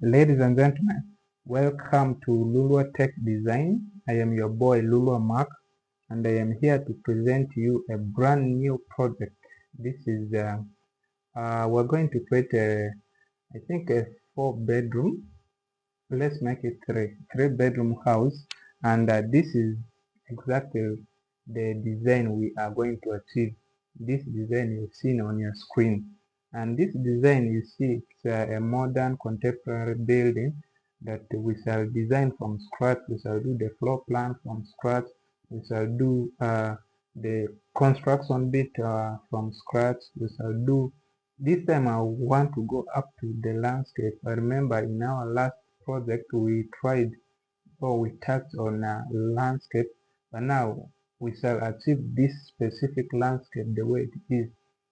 Ladies and gentlemen, welcome to Lulua Tech Design. I am your boy Lulua Mark, and I am here to present you a brand new project. This is we're going to create I think a 4 bedroom. Let's make it three bedroom house, and this is exactly the design we are going to achieve. This design you've seen on your screen, and this design you see it's a modern contemporary building that we shall design from scratch. We shall do the floor plan from scratch. We shall do the construction bit from scratch. We shall do this time. I want to go up to the landscape. I remember in our last project we tried or we touched on landscape, but now we shall achieve this specific landscape the way it is.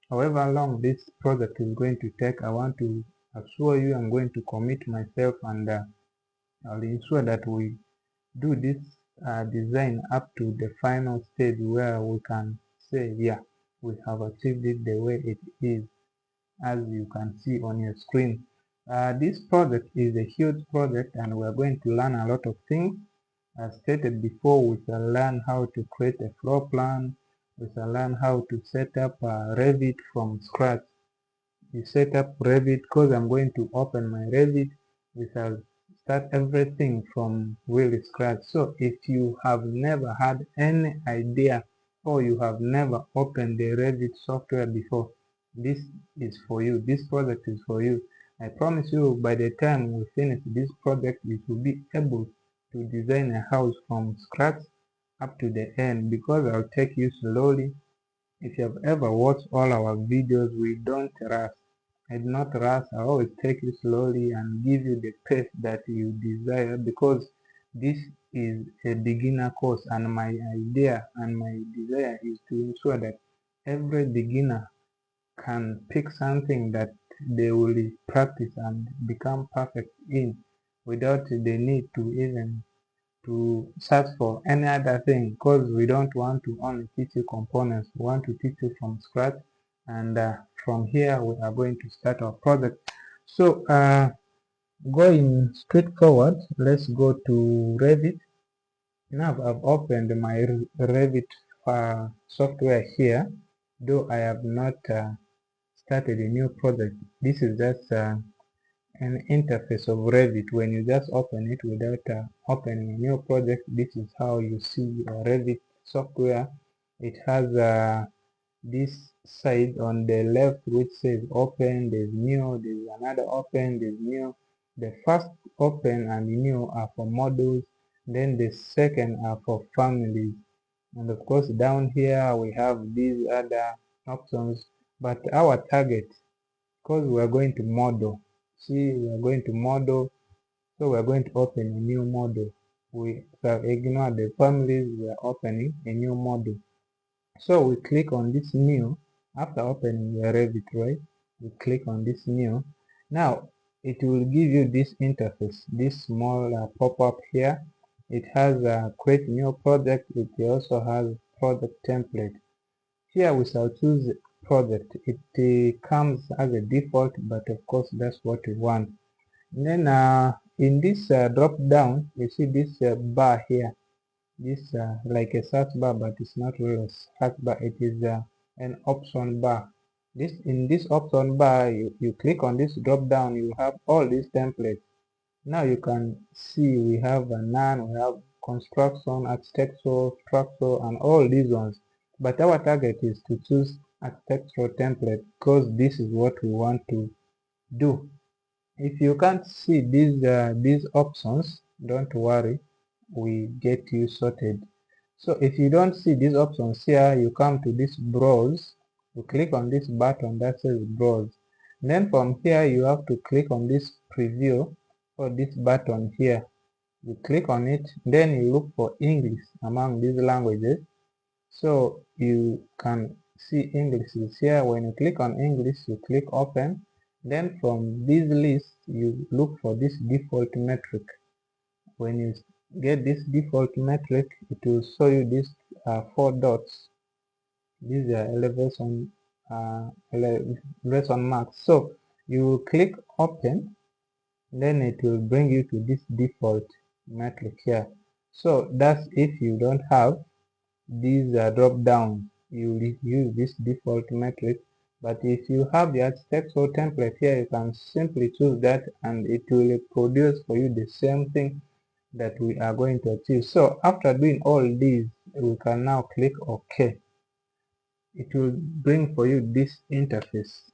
However long this project is going to take, I want to assure you I'm going to commit myself, and I'll ensure that we do this design up to the final stage where we can say, yeah, we have achieved it the way it is, as you can see on your screen. This project is a huge project, and we are going to learn a lot of things. As stated before, we shall learn how to create a floor plan. We shall learn how to set up Revit from scratch. We set up Revit because I'm going to open my Revit. We shall start everything from really scratch. So if you have never had any idea or you have never opened the Revit software before, this is for you. This project is for you. I promise you, by the time we finish this project, you will be able to design a house from scratch up to the end, because I'll take you slowly. If you have ever watched all our videos, we don't rush. I do not rush. I always take you slowly and give you the pace that you desire, because this is a beginner course, and my idea and my desire is to ensure that every beginner can pick something that they will practice and become perfect in without the need to even to search for any other thing, because we don't want to only teach you components. We want to teach you from scratch, and from here we are going to start our project. So going straight forward, let's go to Revit. Now I've opened my Revit software here, though I have not started a new project. This is just an interface of Revit. When you just open it without opening a new project, this is how you see Revit software. It has this side on the left which says open, there's new, there's another open, there's new. The first open and new are for models, then the second are for families. And of course down here we have these other options, but our target, because we are going to model, see, we are going to model, so we are going to open a new model. We shall ignore the families. We are opening a new model. So we click on this new. After opening the Revit, right, we click on this new. Now it will give you this interface, this small pop-up here. It has a create new project. It also has project template. Here we shall choose project. It comes as a default, but of course that's what we want. And then in this drop down, you see this bar here. This like a search bar, but it's not really a search bar. It is an option bar. This in this option bar, you click on this drop down. You have all these templates. Now you can see we have a none, we have construction, architectural, structural, and all these ones. But our target is to choose architectural template, because this is what we want to do. If you can't see these options, don't worry, we get you sorted. So if you don't see these options here, you come to this browse. You click on this button that says browse. Then from here you have to click on this preview, or this button here. You click on it, then you look for English among these languages. So you can see English is here. When you click on English, you click open. Then from this list, you look for this default metric. When you get this default metric, it will show you these 4 dots. These are elevation marks. So you click open. then it will bring you to this default metric here. So that's if you don't have these drop down, you will use this default metric. But if you have the architectural template here, you can simply choose that and it will produce for you the same thing that we are going to achieve. So after doing all these, we can now click OK. It will bring for you this interface.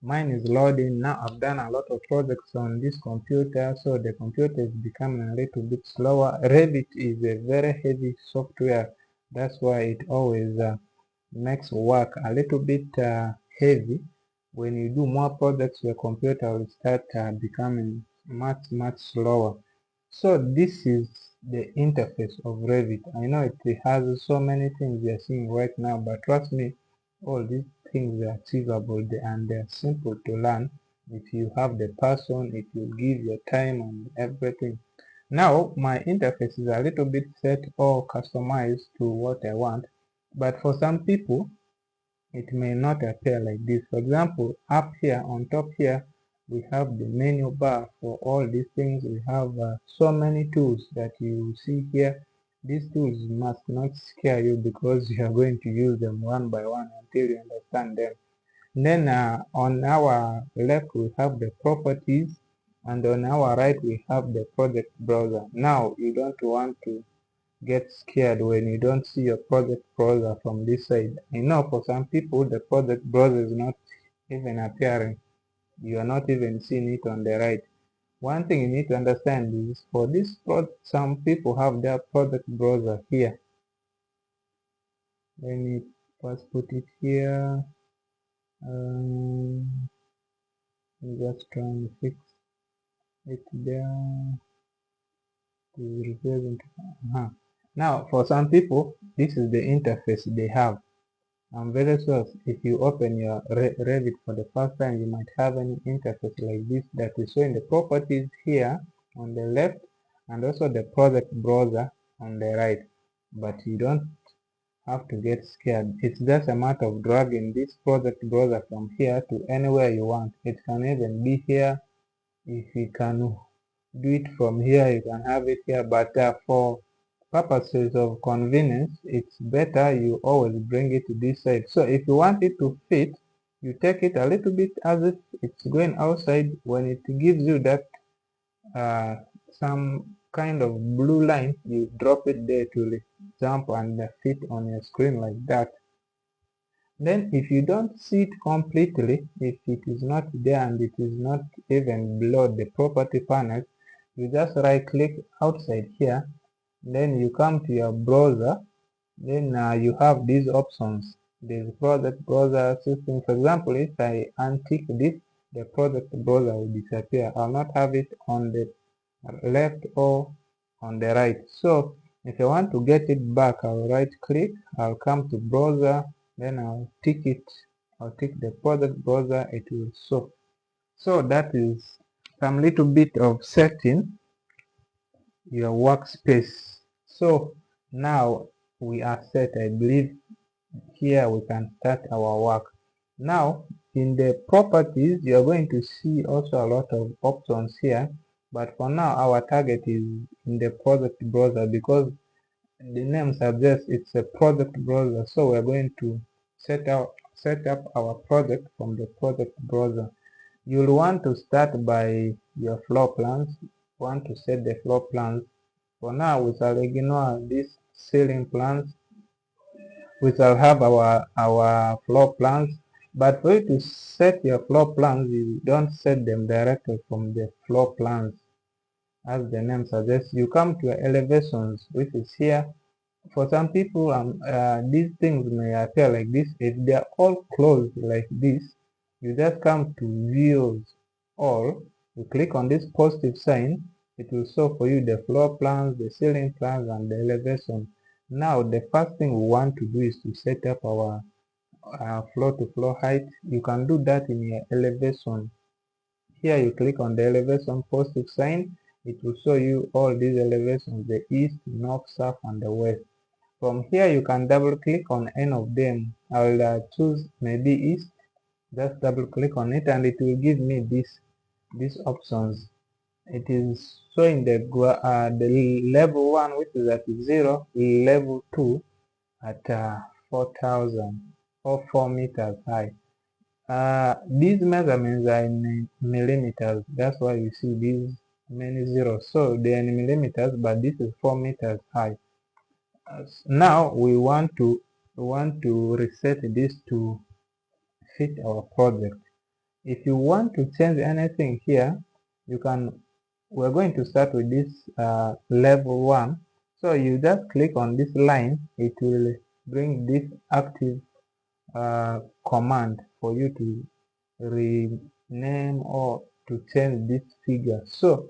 Mine is loading. Now I've done a lot of projects on this computer, so the computer is becoming a little bit slower. Revit is a very heavy software. That's why it always makes work a little bit heavy. When you do more projects, your computer will start becoming much slower. So this is the interface of Revit. I know it has so many things we are seeing right now, but trust me, all these things are achievable and they are simple to learn. If you have the passion, if you give your time and everything. Now my interface is a little bit set or customized to what I want, but for some people it may not appear like this. For example, up here on top here, we have the menu bar for all these things. We have so many tools that you see here. These tools must not scare you because you are going to use them one by one until you understand them. Then on our left we have the properties, and on our right we have the project browser. Now you don't want to get scared when you don't see your project browser from this side. I know for some people the project browser is not even appearing. You are not even seeing it on the right. One thing you need to understand is for this project, some people have their project browser here. Let me first put it here. Just trying to fix it there to represent. Now, for some people, this is the interface they have. I'm very sure if you open your Revit for the first time, you might have an interface like this that is showing the properties here on the left and also the project browser on the right. But you don't have to get scared. It's just a matter of dragging this project browser from here to anywhere you want. It can even be here. If you can do it from here, you can have it here. But for purposes of convenience, it's better you always bring it to this side. So if you want it to fit, you take it a little bit as if it's going outside. When it gives you that some kind of blue line, you drop it there to jump and fit on your screen like that. Then if you don't see it completely, if it is not there and it is not even below the property panel, you just right click outside here, then you come to your browser, then you have these options. There's project browser system. For example, if I untick this, the project browser will disappear. I'll not have it on the left or on the right. So if I want to get it back, I'll right click, I'll come to browser, then I'll tick it, I'll tick the project browser, it will show. So that is some little bit of setting your workspace. So now we are set. I believe here we can start our work. Now in the properties, you are going to see also a lot of options here, but for now our target is in the project browser because the name suggests it's a project browser. So we're going to set up our project from the project browser. You'll want to start by your floor plans. Want to set the floor plans. For now, we shall ignore these ceiling plans. We shall have our floor plans. But for you to set your floor plans, you don't set them directly from the floor plans. As the name suggests, you come to your elevations, which is here. For some people, these things may appear like this. If they are all closed like this, you just come to views all. You click on this positive sign. It will show for you the floor plans, the ceiling plans, and the elevation. Now, the first thing we want to do is to set up our floor-to-floor height. You can do that in your elevation. Here you click on the elevation positive sign. It will show you all these elevations: the east, north, south, and the west. From here, you can double click on any of them. I'll choose maybe east. Just double click on it and it will give me this. these options. It is showing the level 1, which is at 0, level 2 at 4,000 or 4 meters high. These measurements are in millimeters. That's why you see these many zeros. So they are in millimeters, but this is 4 meters high. Now we want to reset this to fit our project. If you want to change anything here, you can. We're going to start with this level 1. So you just click on this line. It will bring this active command for you to rename or to change this figure. So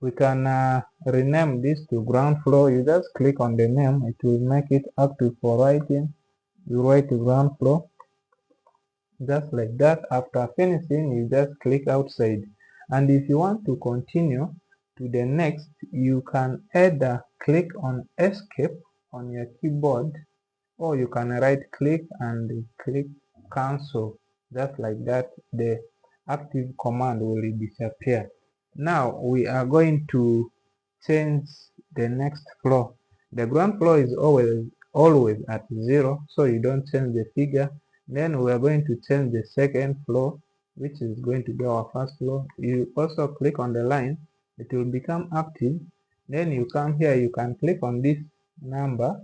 we can rename this to ground floor. You just click on the name. It will make it active for writing. You write ground floor, just like that. After finishing, you just click outside, and if you want to continue to the next, you can either click on escape on your keyboard, or you can right click and click cancel. Just like that, the active command will disappear. Now we are going to change the next floor. The ground floor is always at 0, so you don't change the figure. Then we are going to change the second floor, which is going to be our first floor. You also click on the line, it will become active. Then you come here, you can click on this number.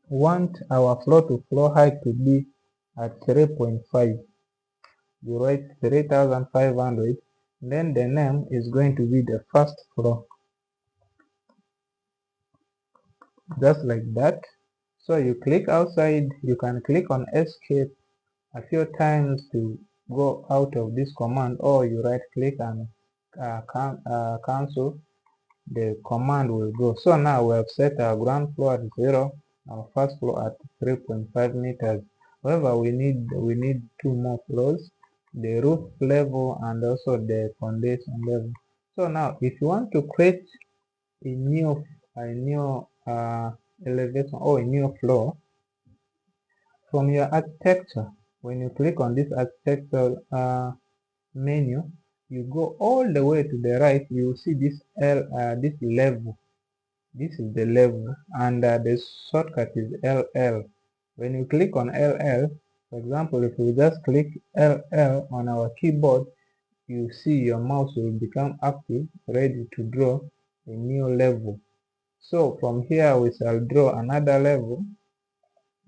Want our floor to floor height to be at 3.5. You write 3,500. Then the name is going to be the first floor, just like that. So you click outside. You can click on escape a few times to go out of this command, or you right click and cancel. The command will go. So now we have set our ground floor at 0, our first floor at 3.5 meters. However, we need 2 more floors, the roof level and also the foundation level. So now if you want to create a new elevation or a new floor from your architecture, when you click on this architecture menu, you go all the way to the right, you will see this this level. This is the level, and the shortcut is LL. When you click on LL, for example, if we just click LL on our keyboard, you see your mouse will become active, ready to draw a new level. So from here we shall draw another level,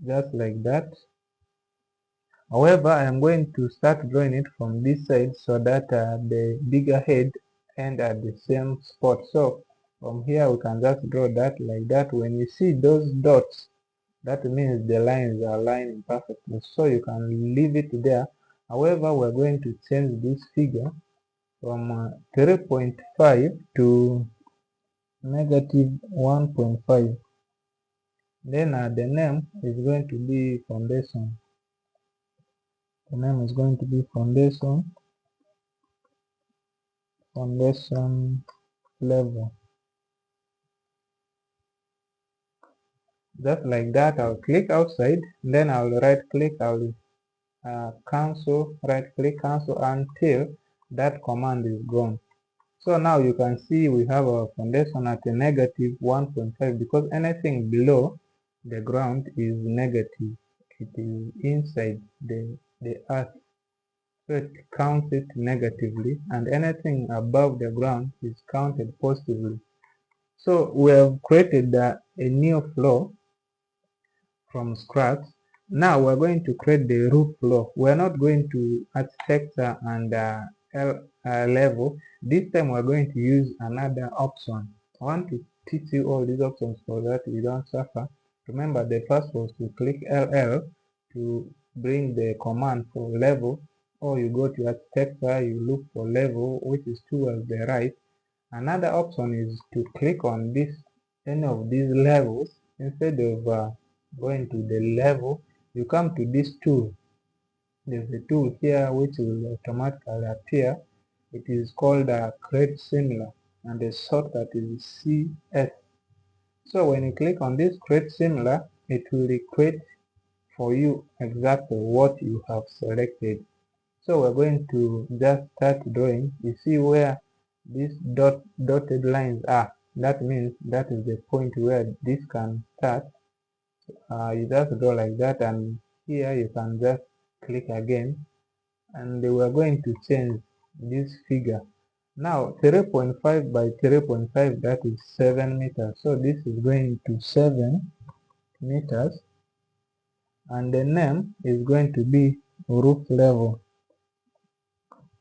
just like that. However, I am going to start drawing it from this side so that the bigger head end at the same spot. So from here we can just draw that like that. When you see those dots, that means the lines are aligning perfectly. So you can leave it there. However, we're going to change this figure from 3.5 to negative 1.5. Then the name is going to be foundation. The name is going to be foundation level. Just like that, I'll click outside, then I'll right click, I'll cancel, right click cancel until that command is gone. So now you can see we have our foundation at a negative 1.5, because anything below the ground is negative. It is inside the earth, so it counts it negatively, and anything above the ground is counted positively. So we have created a new floor from scratch. Now we're going to create the roof floor. We're not going to architecture and level. This time we're going to use another option. I want to teach you all these options so that you don't suffer. Remember, the first was to click LL to bring the command for level, or you go to architecture, you look for level, which is towards the right. Another option is to click on this, any of these levels. Instead of going to the level, you come to this tool. There's a tool here which will automatically appear. It is called create similar, and the shortcut is CS. So when you click on this create similar, it will create for you exactly what you have selected. So we're going to just start drawing. You see where these dotted lines are, that means that is the point where this can start. You just draw like that, and here you can just click again, and we are going to change this figure. Now 3.5 by 3.5, that is 7 meters. So this is going to 7 meters, and the name is going to be roof level,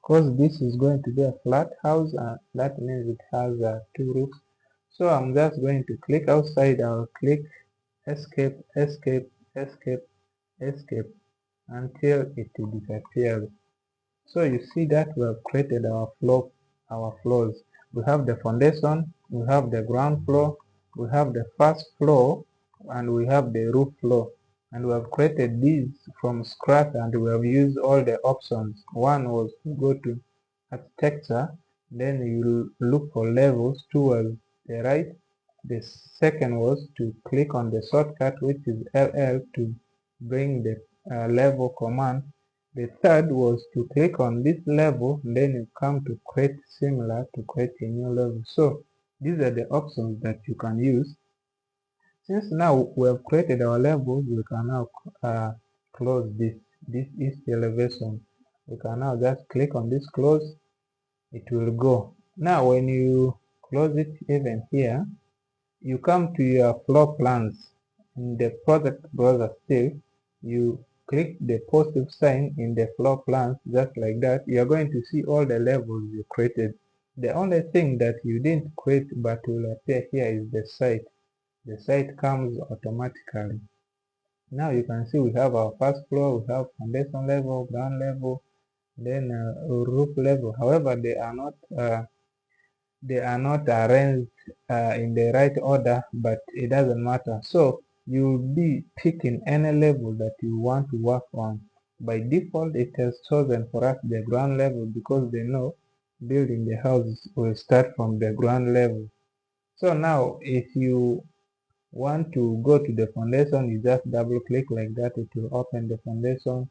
because this is going to be a flat house, and that means it has two roofs. So I'm just going to click outside. I'll click escape, escape, escape, escape until it disappears. So you see that we have created our floors. We have the foundation, we have the ground floor, we have the first floor, and we have the roof floor. And we have created these from scratch, and we have used all the options. One was to go to architecture, then you look for levels towards the right. The second was to click on the shortcut, which is LL, to bring the level command. The third was to click on this level, then you come to create similar to create a new level. So these are the options that you can use. Since now we have created our levels, we can now close this. This is the elevation. We can now just click on this close. It will go. Now when you close it, even here, you come to your floor plans. In the project browser still, you click the positive sign in the floor plans, just like that. You are going to see all the levels you created. The only thing that you didn't create but will appear here is the site. The site comes automatically. Now you can see we have our first floor, we have foundation level, ground level, then roof level. However, they are not arranged in the right order, but it doesn't matter. So you'll be picking any level that you want to work on. By default, it has chosen for us the ground level, because they know building the houses will start from the ground level. So now if you want to go to the foundation, you just double click like that, it will open the foundation.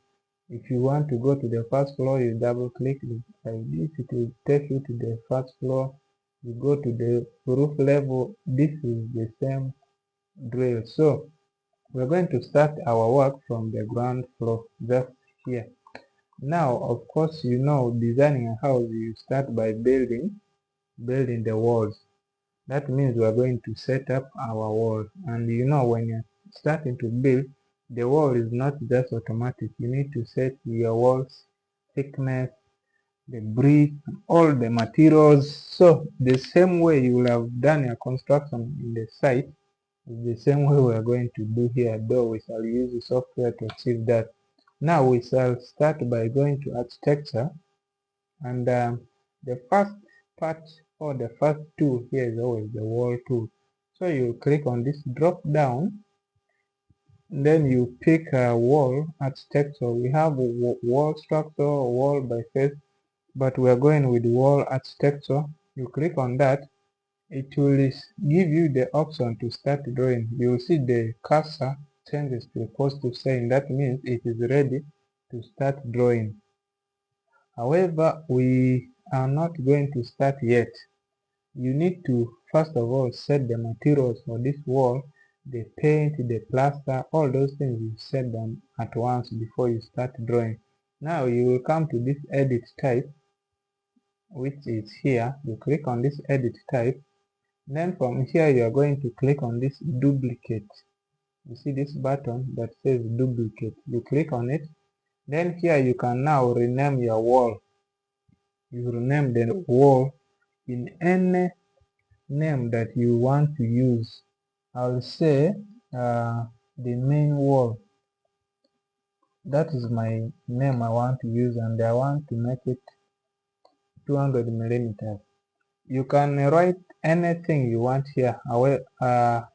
If you want to go to the first floor, you double click like this, it will take you to the first floor. You go to the roof level, this is the same drill. So we're going to start our work from the ground floor, just here. Now of course, you know, designing a house, you start by building the walls. That means we are going to set up our wall. And you know, when you're starting to build, the wall is not just automatic. You need to set your walls thickness, the brick, all the materials. So the same way you will have done your construction in the site is the same way we are going to do here, though we shall use the software to achieve that. Now we shall start by going to architecture, and the first part, or the first tool here, is always the wall tool. So you click on this drop down, then you pick a wall architecture. We have a wall structure, wall by face, but we are going with wall architecture. You click on that, it will give you the option to start drawing. You will see the cursor changes to a positive sign. That means it is ready to start drawing. However, we are not going to start yet. You need to first of all set the materials for this wall, the paint, the plaster, all those things you set them at once before you start drawing. Now you will come to this edit type, which is here. You click on this edit type. Then from here you are going to click on this duplicate. You see this button that says duplicate. You click on it. Then here you can now rename your wall. You rename the wall in any name that you want to use. I'll say the main wall. That is my name I want to use, and I want to make it 200 millimeters. You can write anything you want here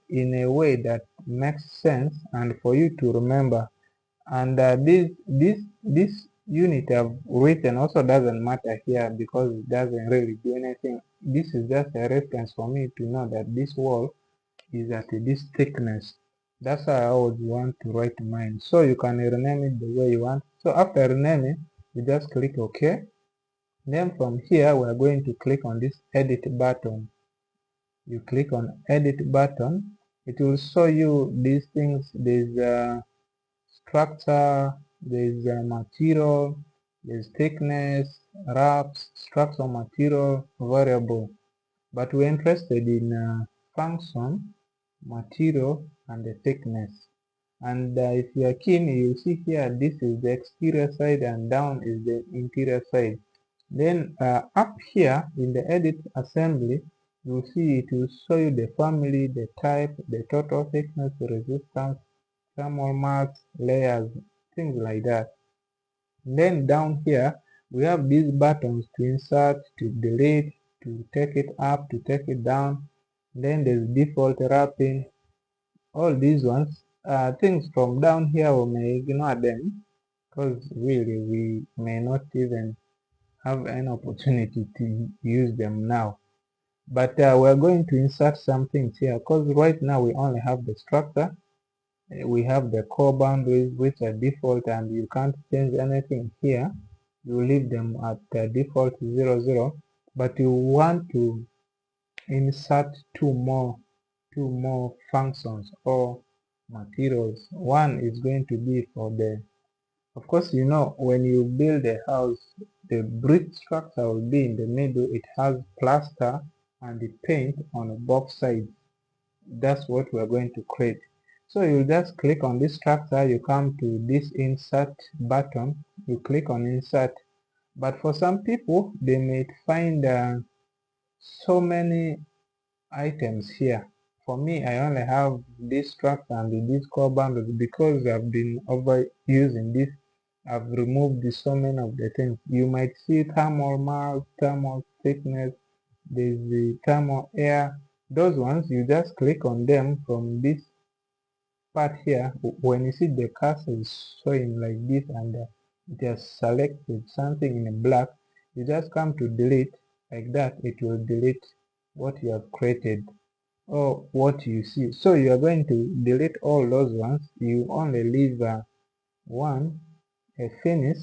in a way that makes sense and for you to remember. And this unit I've written also doesn't matter here, because it doesn't really do anything. This is just a reference for me to know that this wall is at this thickness. That's how I always want to write mine. So you can rename it the way you want. So after renaming, you just click OK. Then from here we are going to click on this edit button. You click on edit button, it will show you these things. There's a structure, there's a material, there's thickness, wraps, structure, material, variable. But we're interested in function, material, and the thickness. And if you are keen, you see here, this is the exterior side and down is the interior side. Then up here in the edit assembly, you see it will show you the family, the type, the total thickness, the resistance, thermal mass, layers, things like that. Then down here, we have these buttons to insert, to delete, to take it up, to take it down. Then there's default wrapping. All these ones, things from down here, we may ignore them because really we may not even have an opportunity to use them now. But we're going to insert some things here because right now we only have the structure. We have the core boundaries which are default and you can't change anything here. You leave them at default 0, 0. But you want to insert two more functions or materials. One is going to be for the, of course, you know, when you build a house, the brick structure will be in the middle. It has plaster and the paint on both sides. That's what we're going to create. So you just click on this structure, you come to this insert button, you click on insert. But for some people, they may find so many items here. For me, I only have this structure and this core boundaries because I've been overusing this. I've removed so many of the things. You might see thermal mass, thermal thickness, there's the thermal air. Those ones, you just click on them from this part here. When you see the cursor is showing like this and it has selected something in black, you just come to delete like that. It will delete what you have created or what you see. So you are going to delete all those ones. You only leave one, a finish.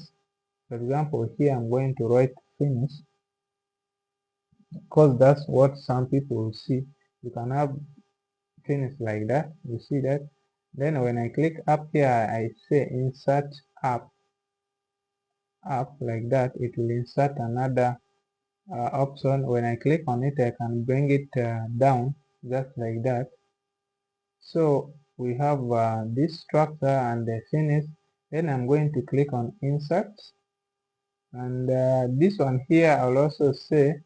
For example, here I'm going to write finish because that's what some people will see. You can have finish like that. You see that? Then when I click up here, I say insert up like that. It will insert another option. When I click on it, I can bring it down just like that. So we have this structure and the finish. Then I'm going to click on insert, and this one here I'll also say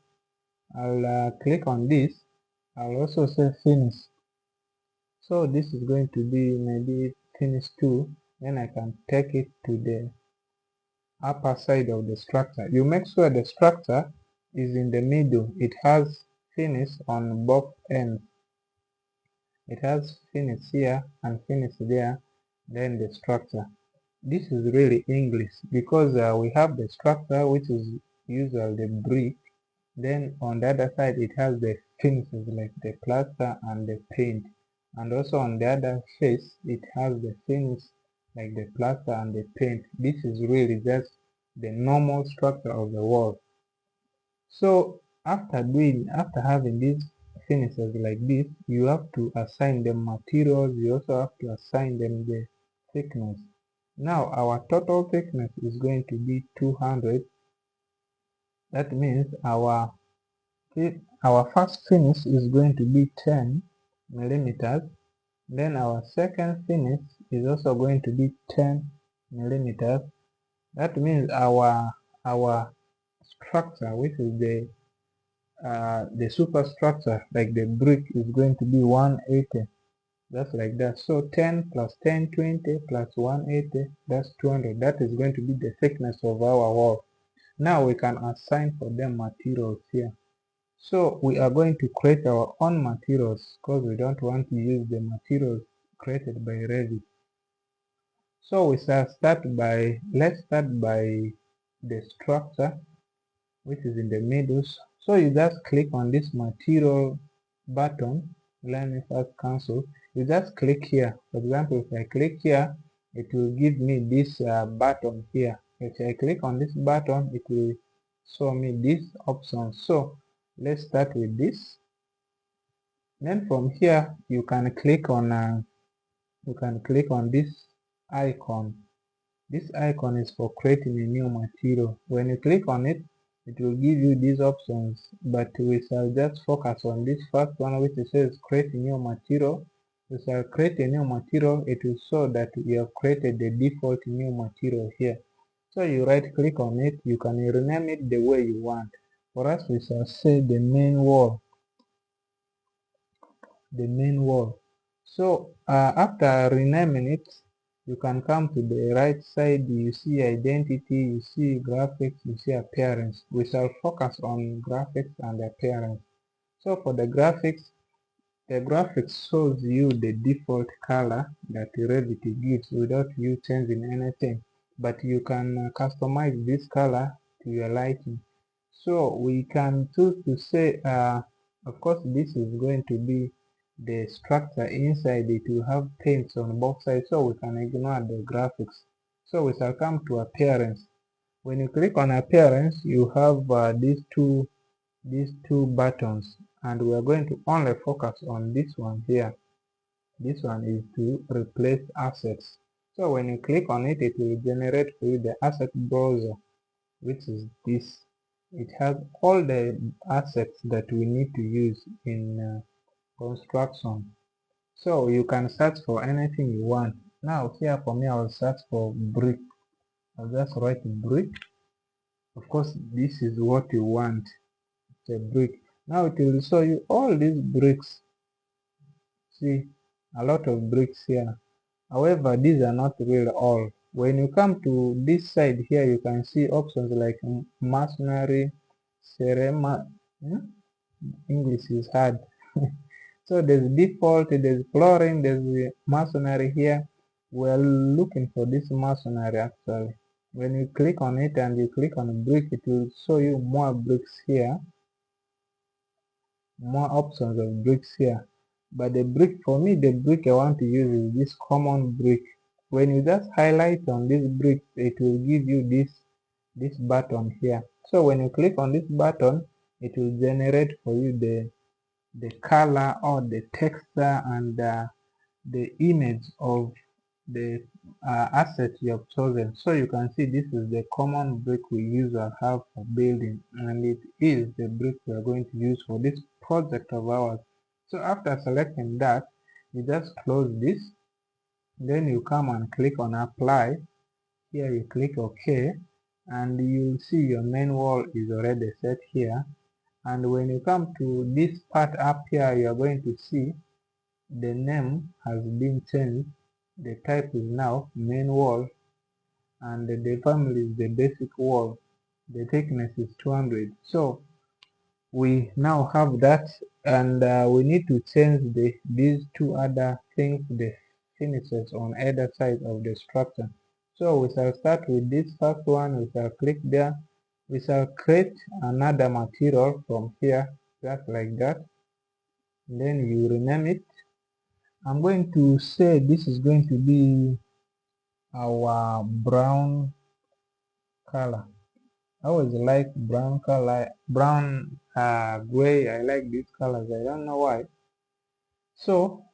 I'll click on this. I'll also say finish. So this is going to be maybe finish 2. Then I can take it to the upper side of the structure. You make sure the structure is in the middle. It has finish on both ends. It has finish here and finish there, then the structure. This is really English because we have the structure which is usually the brick. Then on the other side it has the finishes like the plaster and the paint. And also on the other face it has the finish like the plaster and the paint. This is really just the normal structure of the wall. So after having these finishes like this, you have to assign them materials. You also have to assign them the thickness. Now our total thickness is going to be 200. That means our first finish is going to be 10 millimeters. Then our second finish is also going to be 10 millimeters. That means our structure, which is the superstructure, like the brick, is going to be 180. Just like that. So 10 plus 10, 20 plus 180, that's 200. That is going to be the thickness of our wall. Now we can assign for them materials here. So we are going to create our own materials because we don't want to use the materials created by Revit. So let's start by the structure, which is in the middle. So you just click on this material button. Let me first cancel. You just click here. For example, if I click here, it will give me this button here. If I click on this button, it will show me these options. So let's start with this. Then from here you can click on this icon. This icon is for creating a new material. When you click on it, it will give you these options, but we shall just focus on this first one, which says create a new material. We shall create a new material. It will show that we have created the default new material here. So you right click on it, you can rename it the way you want. For us, we shall say the main wall. So after renaming it, you can come to the right side. You see identity, you see graphics, you see appearance. We shall focus on graphics and appearance. So for the graphics shows you the default color that Revit gives without you changing anything, but you can customize this color to your liking. So we can choose to say, of course, this is going to be the structure. Inside it will have paints on both sides, so we can ignore the graphics. So we shall come to appearance. When you click on appearance, you have these two buttons, and we are going to only focus on this one here. This one is to replace assets. So when you click on it, it will generate for you the asset browser, which is this. It has all the assets that we need to use in construction. So you can search for anything you want. Now here for me, I will search for brick. I'll just write brick. Of course, this is what you want, the brick. Now it will show you all these bricks. See, a lot of bricks here. However, these are not really all. When you come to this side here, you can see options like masonry, ceramic. English is hard. So there's default, there's flooring, there's masonry here. We're looking for this masonry actually. When you click on it and you click on brick, it will show you more bricks here, more options of bricks here. But the brick, for me, the brick I want to use is this common brick. When you just highlight on this brick, it will give you this button here. So when you click on this button, it will generate for you the color or the texture and the image of the asset you have chosen. So you can see this is the common brick we usually have for building, and it is the brick we are going to use for this project of ours. So after selecting that, you just close this, then you come and click on apply. Here you click OK, and you'll see your main wall is already set here. And when you come to this part up here, you are going to see the name has been changed. The type is now main wall, and the family is the basic wall. The thickness is 200. So we now have that, and we need to change these two other things, the finishes on either side of the structure. So we shall start with this first one. We shall click there. We shall create another material from here, just like that. Then you rename it. I'm going to say this is going to be our brown color. I always like brown color, brown, gray. I like these colors. I don't know why. So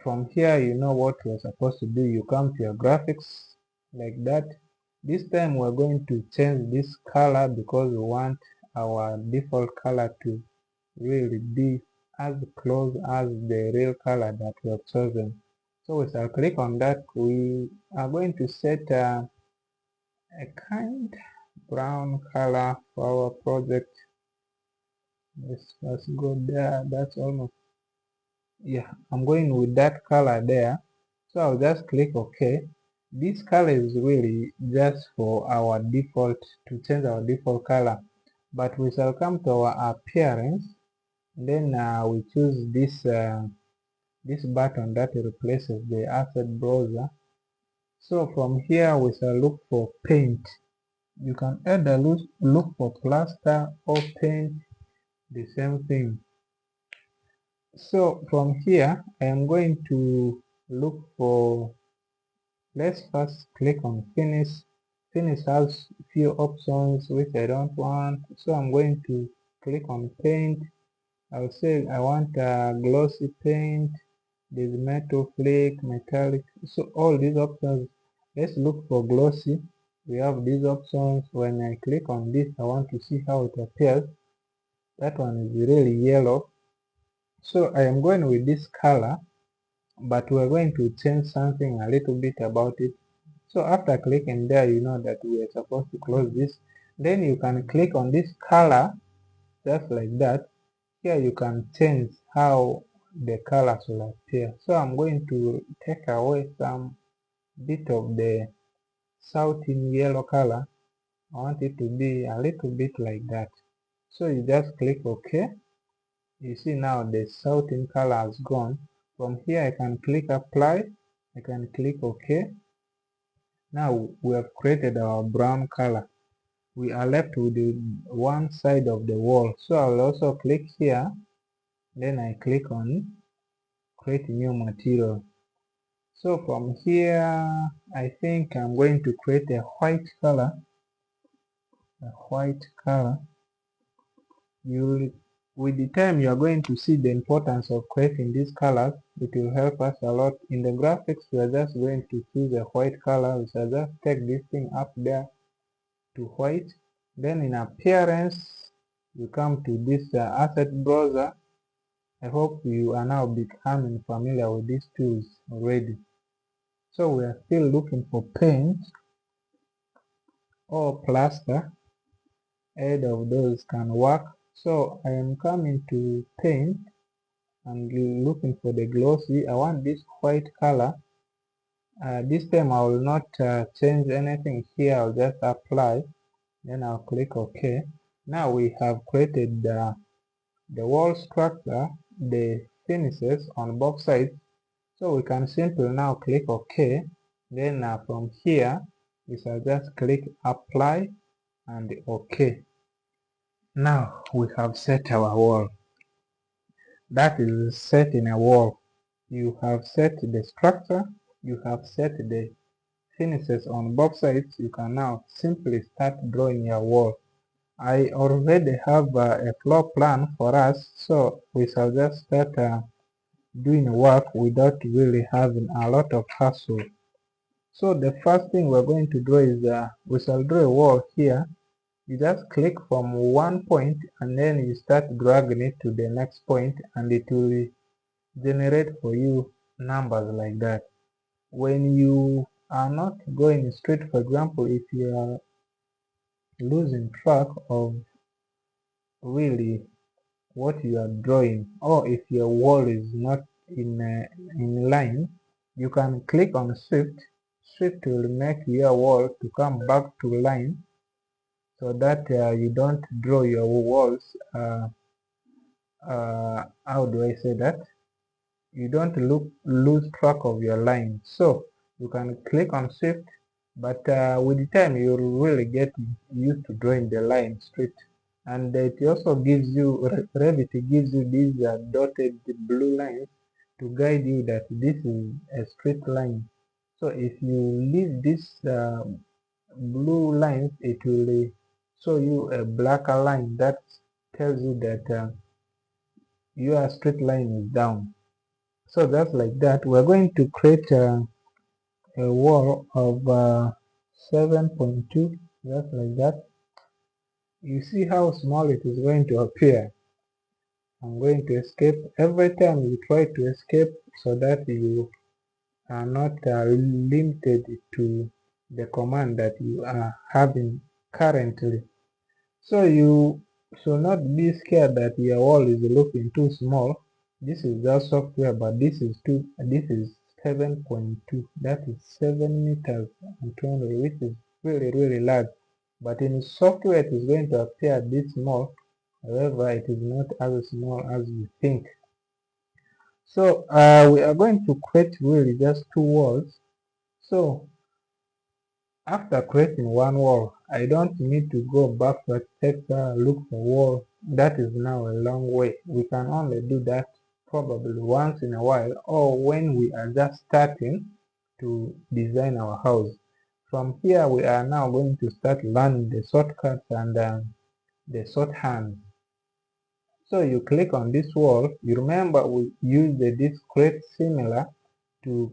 from here, you know what you're supposed to do. You come to your graphics like that. This time we're going to change this color because we want our default color to really be as close as the real color that we have chosen. So we shall click on that. We are going to set a kind brown color for our project. Let's go there. That's almost, yeah, I'm going with that color there. So I'll just click OK. This color is really just for our default, to change our default color. But we shall come to our appearance. Then we choose this button that replaces the asset browser. So from here we shall look for paint. You can either look for plaster or paint, the same thing. So from here I am going to look for, let's first click on finish finish has few options which I don't want, so I'm going to click on paint. I'll say I want a glossy paint, there's metal flake, metallic, so all these options. Let's look for glossy. We have these options. When I click on this, I want to see how it appears. That one is really yellow, so I am going with this color, but we're going to change something a little bit about it. So after clicking there, you know that we are supposed to close this. Then you can click on this color just like that. Here you can change how the colors will appear. So I'm going to take away some bit of the southern yellow color. I want it to be a little bit like that. So you just click OK. You see now the southern color has gone. From here I can click apply. I can click OK. Now we have created our brown color. We are left with the one side of the wall. So I'll also click here. Then I click on create new material. So from here, I think I'm going to create a white color. A white color. With the time, you are going to see the importance of creating these colors. It will help us a lot. In the graphics, we are just going to choose a white color. We shall just take this thing up there to white. Then in appearance, you come to this asset browser. I hope you are now becoming familiar with these tools already. So we are still looking for paint or plaster. Either of those can work. So I am coming to paint and looking for the glossy. I want this white color. This time I will not change anything here. I'll just apply. Then I'll click OK. Now we have created the wall structure, the finishes on both sides. So we can simply now click OK. Then from here, we shall just click apply and OK. Now we have set our wall. That is setting a wall. You have set the structure, you have set the finishes on both sides. You can now simply start drawing your wall. I already have a floor plan for us, so we shall just start doing work without really having a lot of hassle. So the first thing we're going to draw is we shall draw a wall here. You just click from one point and then you start dragging it to the next point, and it will generate for you numbers like that. When you are not going straight, for example, if you are losing track of really what you are drawing, or if your wall is not in line, you can click on shift. Shift will make your wall to come back to line, so that you don't draw your walls how do I say that, you don't lose track of your line. So you can click on shift, but with the time you'll really get used to drawing the line straight. And it also gives you, Revit gives you these dotted blue lines to guide you that this is a straight line. So if you leave this blue lines, it will show you a blacker line that tells you that your straight line is down. So that's like that. We're going to create a wall of 7.2, just like that. You see how small it is going to appear. I'm going to escape. Every time you try to escape, so that you are not limited to the command that you are having currently. So you should not be scared that your wall is looking too small. This is just software, but this is 7.2. That is 7 meters and 20, which is really large. But in software, it is going to appear this small. However, it is not as small as you think. So we are going to create really just two walls. So after creating one wall, I don't need to go back to architecture, look for wall. That is now a long way. We can only do that probably once in a while, or when we are just starting to design our house. From here we are now going to start learning the shortcuts and the shorthand. So you click on this wall. You remember we used this create similar to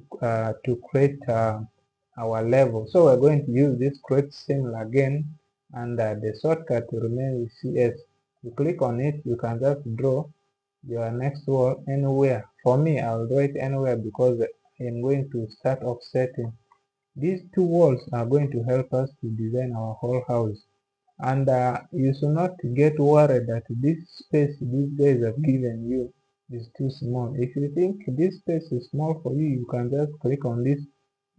create our level. So we're going to use this create similar again, and the shortcut to remain CS. You click on it. You can just draw your next wall anywhere. For me, I'll draw it anywhere because I am going to start offsetting. These two walls are going to help us to design our whole house. And you should not get worried that this space these guys have given you is too small. If you think this space is small for you, you can just click on this.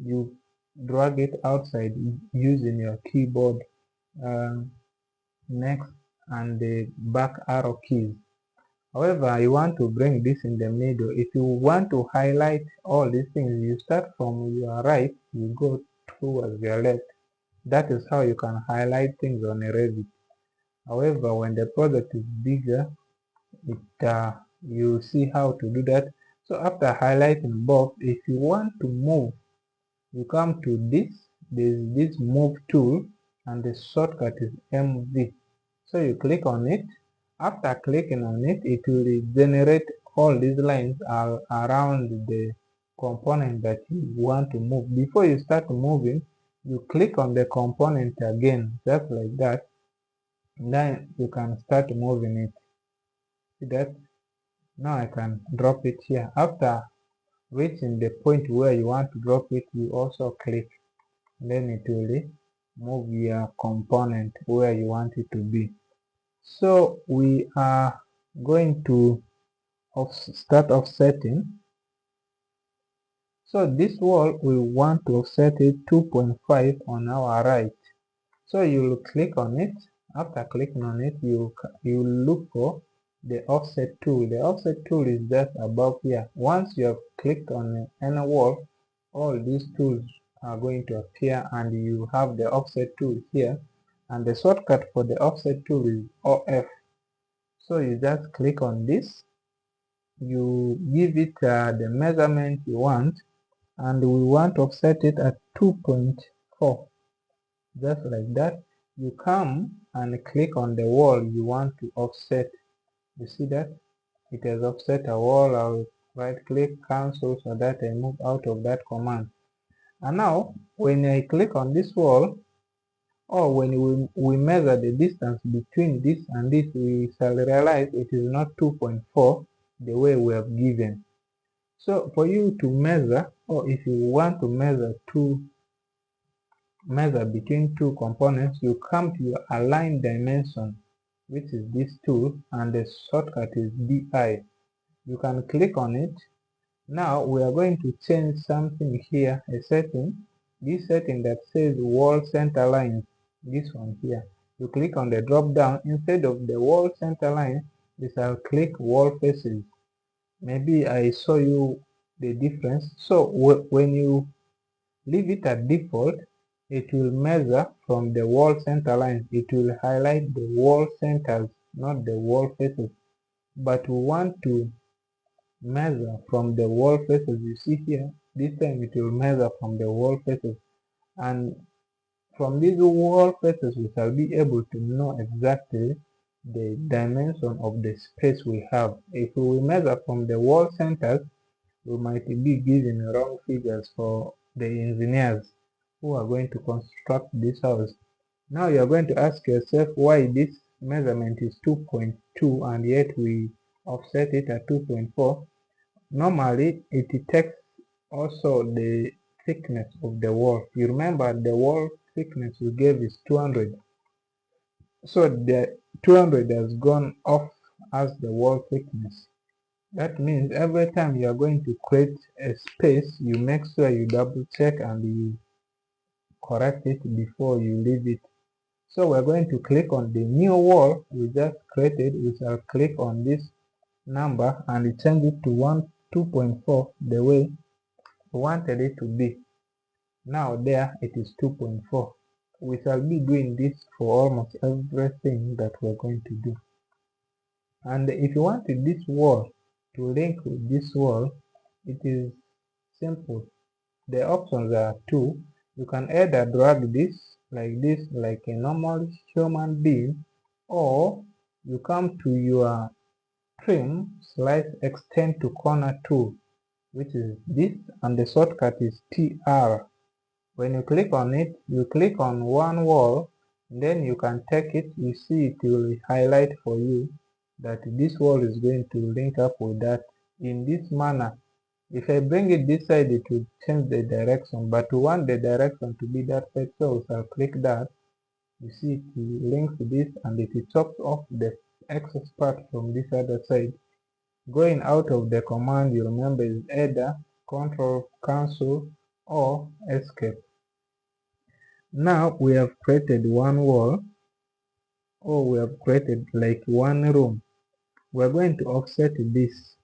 You drag it outside using your keyboard next and the back arrow keys. However, you want to bring this in the middle. If you want to highlight all these things, you start from your right, you go towards your left. That is how you can highlight things on a Revit. However, when the project is bigger, you see how to do that. So after highlighting both, if you want to move, you come to this. There's this move tool, and the shortcut is MV. So you click on it. After clicking on it, it will generate all these lines around the component that you want to move. Before you start moving, you click on the component again, just like that. Then you can start moving it. See that? Now I can drop it here. After reaching the point where you want to drop it, you also click. Then it will move your component where you want it to be. So we are going to start offsetting. So this wall, we want to offset it 2.5 on our right. So you will click on it. After clicking on it, you look for the offset tool. The offset tool is just above here. Once you have clicked on any wall, all these tools are going to appear, and you have the offset tool here. And the shortcut for the offset tool is OF. So you just click on this. You give it the measurement you want, and we want to offset it at 2.4. Just like that. You come and click on the wall you want to offset. You see that it has offset a wall. I'll right click cancel so that I move out of that command. And now when I click on this wall, or when we measure the distance between this and this, we shall realize it is not 2.4 the way we have given. So for you to measure, or if you want to measure between two components, you come to your align dimension, which is this tool, and the shortcut is DI. You can click on it. Now we are going to change something here, a setting. This setting that says wall center line, this one here. You click on the drop down. Instead of the wall center line, you shall click wall faces. Maybe I show you the difference. So when you leave it at default, it will measure from the wall center line. It will highlight the wall centers, not the wall faces. But we want to measure from the wall faces. You see here, this time it will measure from the wall faces. And from these wall faces, we shall be able to know exactly the dimension of the space we have. If we measure from the wall centers, we might be given wrong figures for the engineers who are going to construct this house. Now you are going to ask yourself why this measurement is 2.2 and yet we offset it at 2.4. Normally it takes also the thickness of the wall. You remember the wall thickness we gave is 200. So the 200 has gone off as the wall thickness. That means every time you are going to create a space, you make sure you double check and you correct it before you leave it. So we're going to click on the new wall we just created. We shall click on this number and change it to 2.4 the way we wanted it to be. Now there it is 2.4. We shall be doing this for almost everything that we're going to do. And if you wanted this wall to link with this wall, it is simple. The options are two. You can either drag this, like a normal human being, or you come to your trim, slice, extend to corner tool, which is this, and the shortcut is TR. When you click on it, you click on one wall, then you can take it. You see it will highlight for you that this wall is going to link up with that in this manner. If I bring it this side, it will change the direction, but we want the direction to be that side, so I'll click that. You see it links this, and it chops off the excess part from this other side. Going out of the command, you remember, is either Control, Cancel, or Escape. Now we have created one wall, or we have created like one room. We're going to offset this.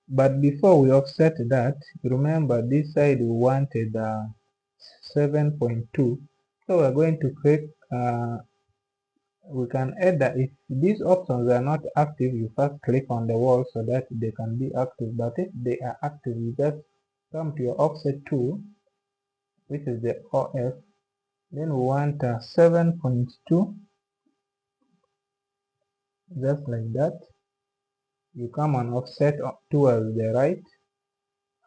But before we offset that, remember this side we wanted 7.2. So we're going to create, we can either, if these options are not active, you first click on the wall so that they can be active. But if they are active, you just come to your offset tool, which is the OF. Then we want 7.2, just like that. You come and offset towards the right,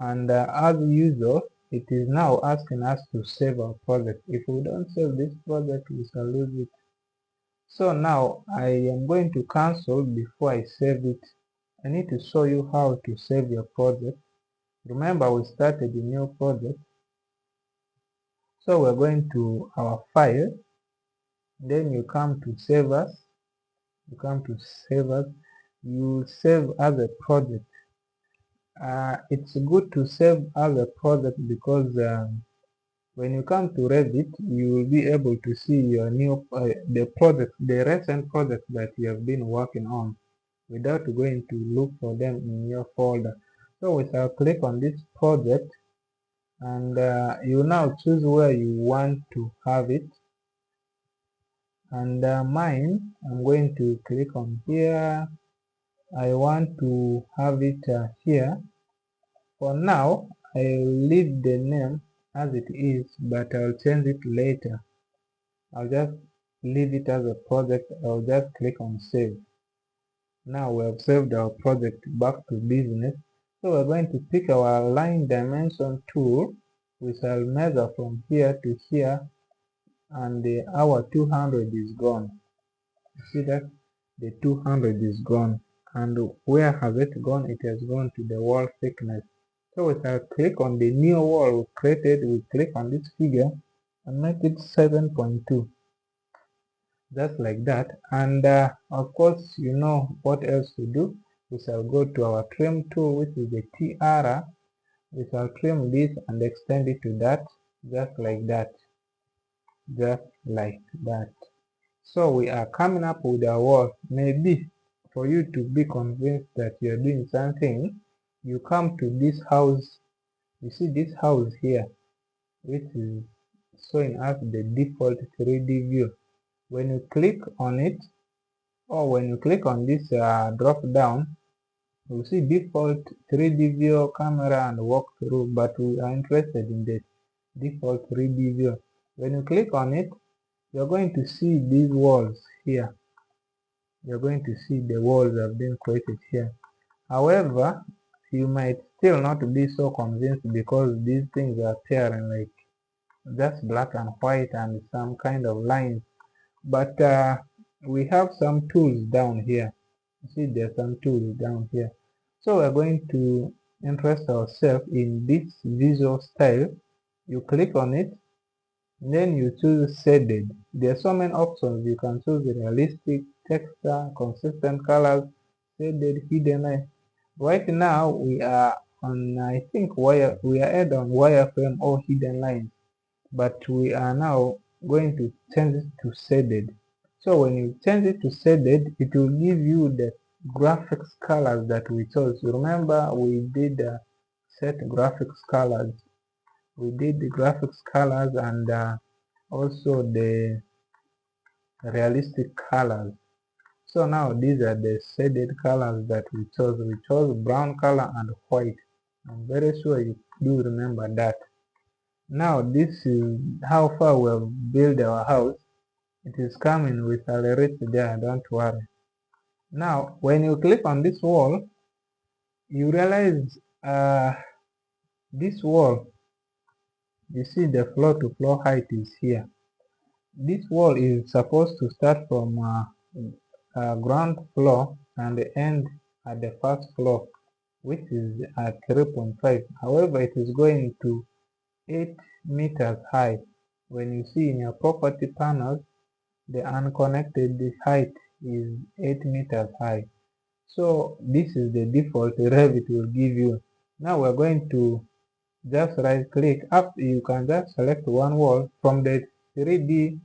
and as usual, it is now asking us to save our project. If we don't save this project, we shall lose it. So now I am going to cancel before I save it. I need to show you how to save your project. Remember, we started a new project, so we're going to our file, then you come to save as. You save as a project. It's good to save as a project because when you come to Revit, you will be able to see your new the recent projects that you have been working on without going to look for them in your folder. So we shall click on this project, and you now choose where you want to have it. And mine, I'm going to click on here. I want to have it here. For now, I'll leave the name as it is, but I'll change it later. I'll just leave it as a project. I'll just click on save. Now we have saved our project back to business. So we're going to pick our line dimension tool. We shall measure from here to here, and our 200 is gone. You see that the 200 is gone. And where has it gone? It has gone to the wall thickness. So we shall click on the new wall we created. We click on this figure and make it 7.2, just like that. And of course, you know what else to do. We shall go to our trim tool, which is the TR. We shall trim this and extend it to that, just like that, just like that. So we are coming up with a wall. Maybe for you to be convinced that you're doing something, you come to this house. You see this house here, which is showing us the default 3D view. When you click on it, or when you click on this drop down, you see default 3D view, camera, and walkthrough, but we are interested in the default 3D view. When you click on it, you're going to see these walls here. You're going to see the walls have been created here. However, you might still not be so convinced because these things are appearing like just black and white and some kind of lines. But we have some tools down here. You see, there's some tools down here. So we're going to interest ourselves in this visual style. You click on it, then you choose shaded. There are so many options. You can choose realistic, texture, consistent colors, shaded, hidden line. Right now we are on, I think, wire. We are add on wireframe or hidden lines, but we are now going to change it to shaded. So when you change it to shaded, it will give you the graphics colors that we chose. Remember, we did set graphics colors. We did the graphics colors and also the realistic colors. So now these are the shaded colors that we chose. We chose brown color and white. I'm very sure you do remember that. Now this is how far we have built our house. It is coming, we shall reach there, don't worry. Now when you click on this wall, you realize this wall, you see the floor to floor height is here. This wall is supposed to start from ground floor and end at the first floor, which is at 3.5. However, it is going to 8 meters high. When you see in your property panels, the unconnected height is 8 meters high. So this is the default Revit will give you. Now we're going to just right click up. You can just select one wall from the 3D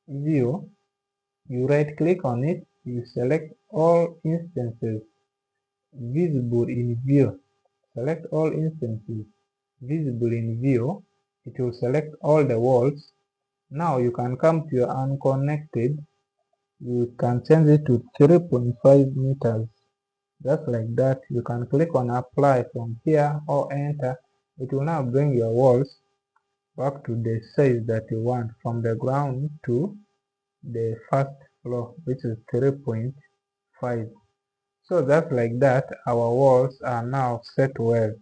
view. You right click on it. You select all instances visible in view. Select all instances visible in view. It will select all the walls. Now you can come to your unconnected. You can change it to 3.5 meters. Just like that. You can click on apply from here or enter. It will now bring your walls back to the size that you want, from the ground to the first floor, which is 3.5. So just like that, our walls are now set well.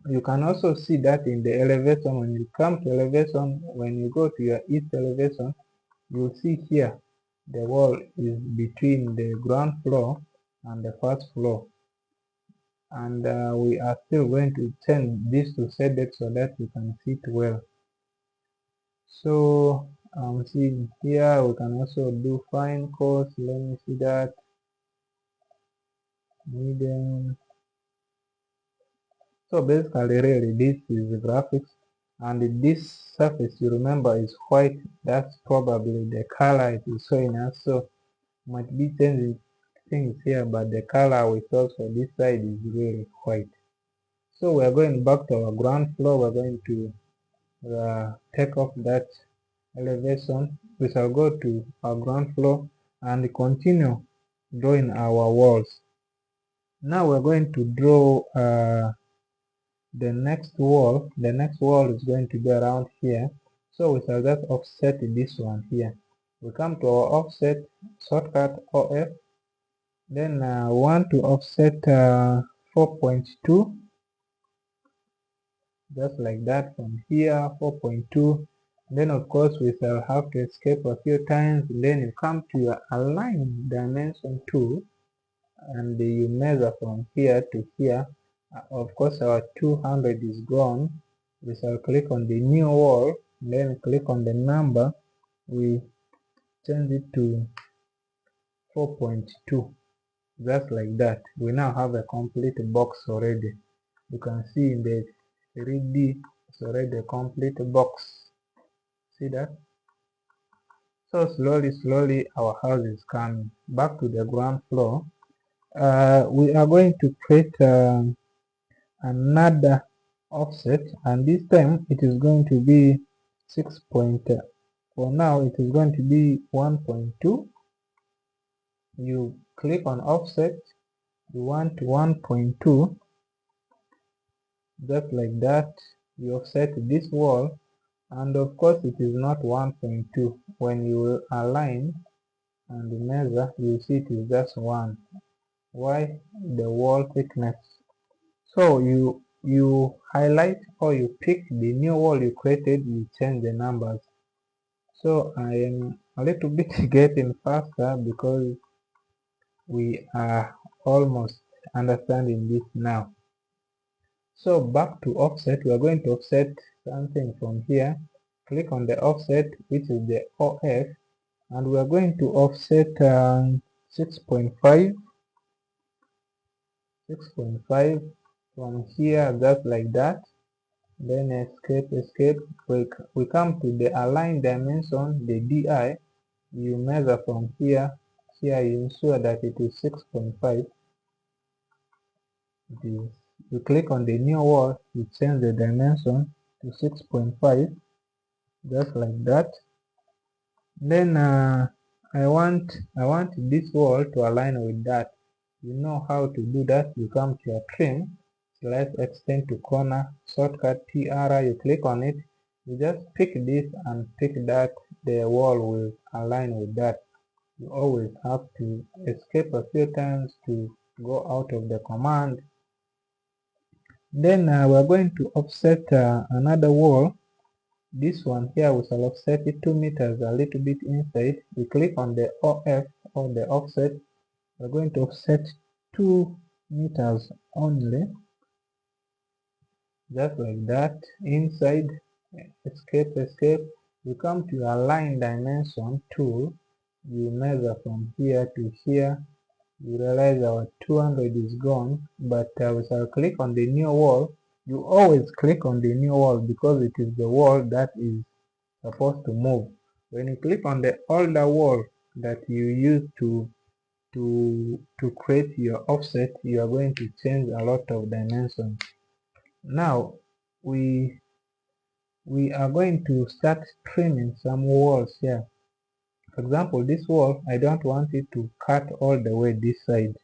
You can also see that in the elevation. When you come to elevation, when you go to your east elevation, you'll see here the wall is between the ground floor and the first floor. And we are still going to change this to shaded so that you can see it well. So see here, we can also do fine coarse. Let me see that. Medium. So basically, really, this is the graphics, and this surface, you remember, is white. That's probably the color it is showing us. So might be changing things here, but the color we chose for this side is really white. So we are going back to our ground floor. We're going to take off that elevation. We shall go to our ground floor and continue drawing our walls. Now we're going to draw the next wall. The next wall is going to be around here. So we shall just offset this one here. We come to our offset, shortcut OF. Then we want to offset 4.2. Just like that from here, 4.2. Then of course we shall have to escape a few times. Then you come to your align dimension tool and you measure from here to here. Of course our 200 is gone. We shall click on the new wall, then click on the number. We change it to 4.2. Just like that. We now have a complete box already. You can see in the 3D it's already a complete box. See that? So slowly our house is coming back to the ground floor. We are going to create another offset, and this time it is going to be 6 point. For now it is going to be 1.2. You click on offset. You want 1.2. Just like that. You offset this wall, and of course it is not 1.2. When you align and measure, you see it is just 1. Why? The wall thickness. So you highlight or you pick the new wall you created, you change the numbers. So I am a little bit getting faster because we are almost understanding this now. So back to offset, we are going to offset something from here. Click on the offset, which is the OF, and we are going to offset 6.5 from here, just like that. Then escape. We come to the align dimension, the DI. You measure from here. Here you ensure that it is 6.5. You click on the new wall, you change the dimension to 6.5, just like that. Then I want this wall to align with that. You know how to do that. You come to your trim, let's extend to corner, shortcut TR, you click on it, you just pick this and pick that, the wall will align with that. You always have to escape a few times to go out of the command. Then we're going to offset another wall. This one here we shall offset it 2 meters a little bit inside. We click on the OF or the offset. We're going to offset 2 meters only, just like that. Inside, escape. You come to your line dimension tool. You measure from here to here. You realize our 200 is gone, but we shall click on the new wall. You always click on the new wall because it is the wall that is supposed to move. When you click on the older wall that you used to create your offset, you are going to change a lot of dimensions. Now we are going to start trimming some walls here. For example, this wall, I don't want it to cut all the way this side,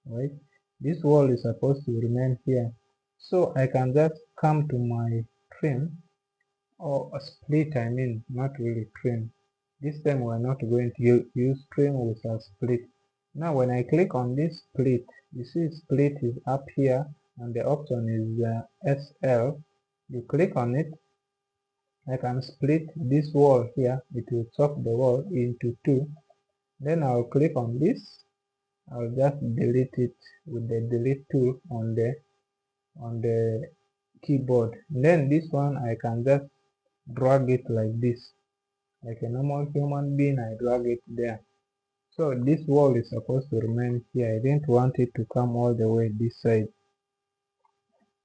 right? This wall is supposed to remain here. So I can just come to my trim, or a split, I mean, not really trim. This time we're not going to use trim, with a split. Now when I click on this split, you see split is up here and the option is SL. You click on it, I can split this wall here. It will chop the wall into two. Then I'll click on this. I'll just delete it with the delete tool on the keyboard. Then this one I can just drag it like this. Like a normal human being, I drag it there. So this wall is supposed to remain here. I didn't want it to come all the way this side.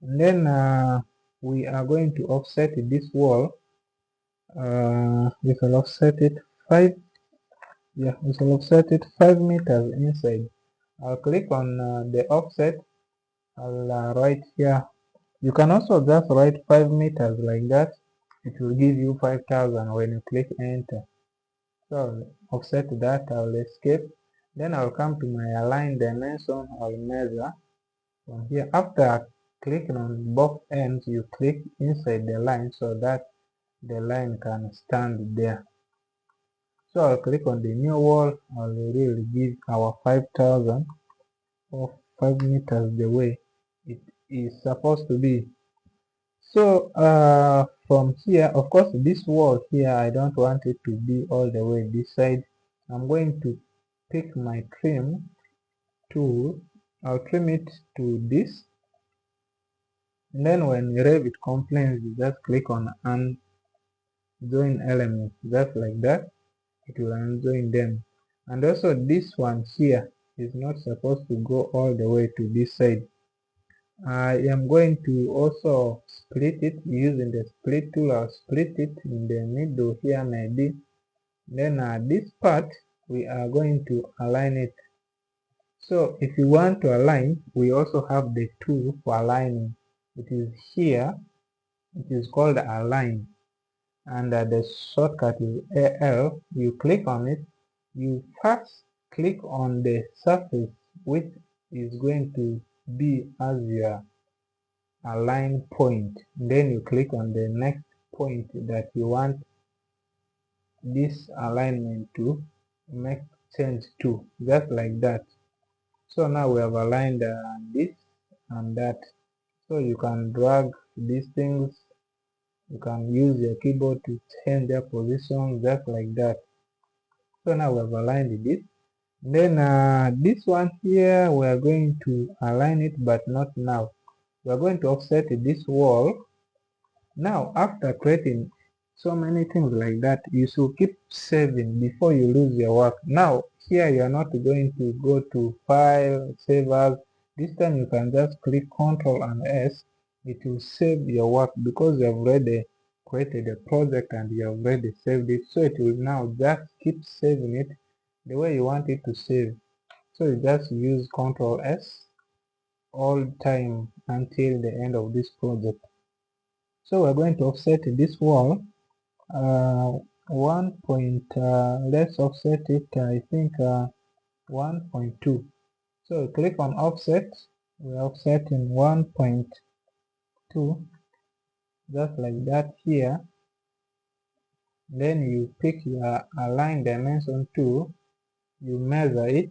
And then we are going to offset this wall. We shall offset it 5. Yeah, we shall offset it 5 meters inside. I'll click on the offset. I'll write here. You can also just write 5 meters like that. It will give you 5,000 when you click enter. So I'll offset that. I'll escape. Then I'll come to my align dimension. I'll measure from here. After clicking on both ends, you click inside the line so that the line can stand there. So I'll click on the new wall. I'll really give our 5,000 or 5 meters the way it is supposed to be. So from here, of course, this wall here, I don't want it to be all the way this side. I'm going to pick my trim tool. I'll trim it to this. And then when Revit complains, you just click on unjoin elements, just like that. It will unjoin them. And also this one here is not supposed to go all the way to this side. I am going to also split it using the split tool. I'll split it in the middle here maybe. Then this part we are going to align it. So if you want to align, we also have the tool for aligning. It is here. It is called align, and the shortcut is AL. You click on it. You first click on the surface which is going to be as your align point. Then you click on the next point that you want this alignment to make change to, just like that. So now we have aligned this and that. So you can drag these things. You can use your keyboard to change their position, just like that. So now we have aligned this. Then this one here we are going to align it, but not now. We are going to offset this wall. Now after creating so many things like that, you should keep saving before you lose your work. Now here you are not going to go to file, save as. This time you can just click Ctrl and S. It will save your work because you have already created a project and you have already saved it. So it will now just keep saving it the way you want it to save. So you just use Ctrl S all time until the end of this project. So we're going to offset this wall 1 point, let's offset it, I think 1.2. So click on offset. we're offsetting 1.2, just like that here. Then you pick your align dimension tool, you measure it,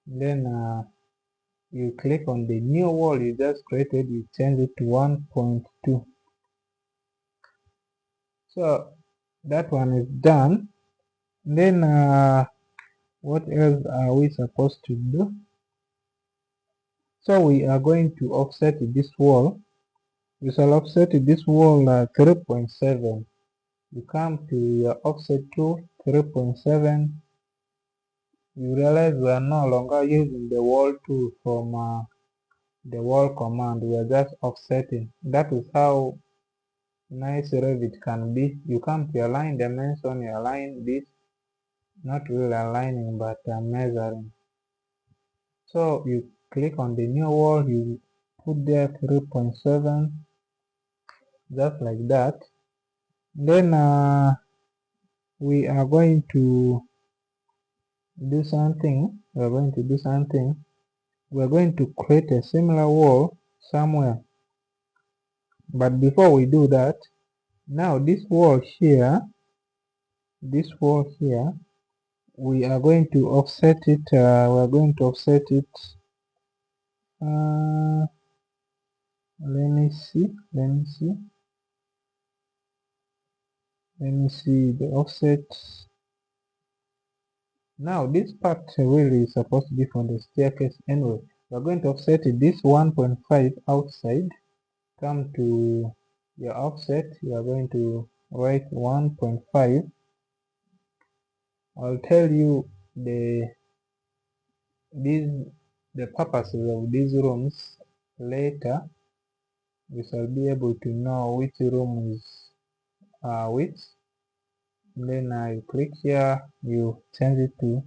then you click on the new wall you just created, you change it to 1.2. So that one is done. Then what else are we supposed to do? So we are going to offset this wall. We shall offset this wall 3.7. You come to your offset tool, 3.7. You realize we are no longer using the wall tool from the wall command. We are just offsetting. That is how nice Revit can be. You come to align dimension, you align this, not really aligning but measuring. So you click on the new wall, you put there 3.7, just like that. Then we are going to do something. We are going to do something. We are going to create a similar wall somewhere. But before we do that, now this wall here, we are going to offset it. We are going to offset it. Let me see. Let me see the offset. Now this part really is supposed to be from the staircase anyway. We're going to offset this 1.5 outside. Come to your offset, you are going to write 1.5. I'll tell you the purposes of these rooms later. We shall be able to know which room is which. Then you click here, you change it to